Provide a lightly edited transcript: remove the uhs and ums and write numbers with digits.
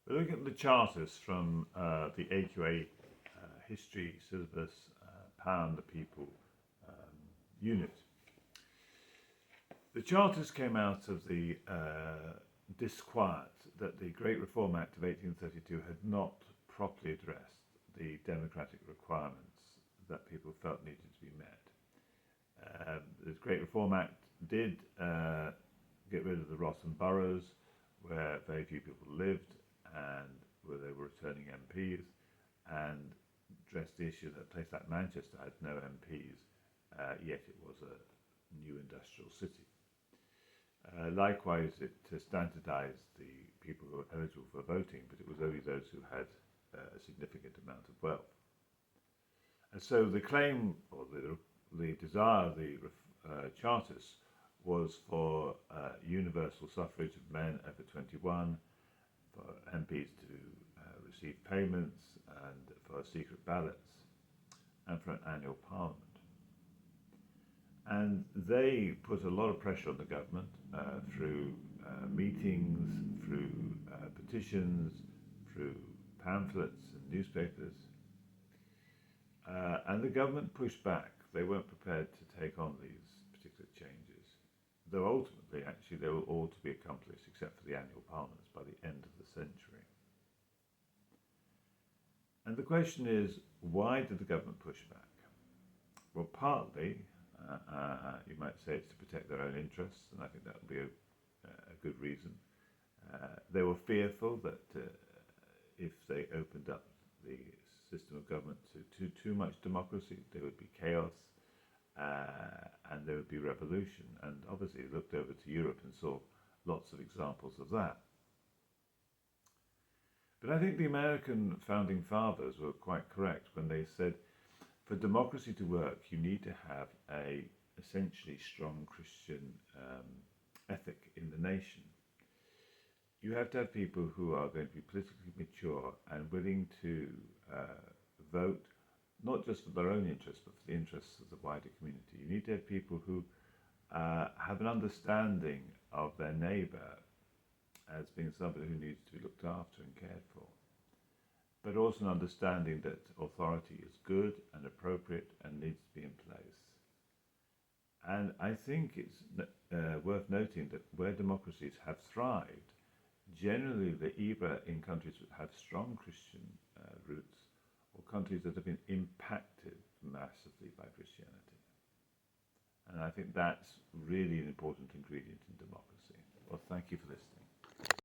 We're looking at the Chartists from the AQA History Syllabus Power and the People unit. The Chartists came out of the disquiet that the Great Reform Act of 1832 had not properly addressed the democratic requirements that people felt needed to be met. The Great Reform Act did get rid of the rotten boroughs where very few people lived and where they were returning MPs, and addressed the issue that a place like Manchester had no MPs, yet it was a new industrial city. Likewise, it standardised the people who were eligible for voting, but it was only those who had a significant amount of wealth. And so the claim, or the desire of the Chartists, was for universal suffrage of men over 21, for MPs to receive payments, and for secret ballots, and for an annual parliament. And they put a lot of pressure on the government through meetings, through petitions, through pamphlets and newspapers. And the government pushed back. They weren't prepared to take on these particular changes, though ultimately, actually, they were all to be accomplished except for the annual parliaments by the end of the century. And the question is, why did the government push back? Well, partly, you might say it's to protect their own interests, and I think that would be a good reason. They were fearful that if they opened up the system of government to too much democracy, there would be chaos and there would be revolution. And obviously they looked over to Europe and saw lots of examples of that. But I think the American founding fathers were quite correct when they said, for democracy to work, you need to have a essentially strong Christian ethic in the nation. You have to have people who are going to be politically mature and willing to vote, not just for their own interests, but for the interests of the wider community. You need to have people who have an understanding of their neighbour as being somebody who needs to be looked after and cared for, but also an understanding that authority is good and appropriate and needs to be in place. And I think it's worth noting that where democracies have thrived, generally they're either in countries that have strong Christian roots or countries that have been impacted massively by Christianity. And I think that's really an important ingredient in democracy. Well, thank you for listening.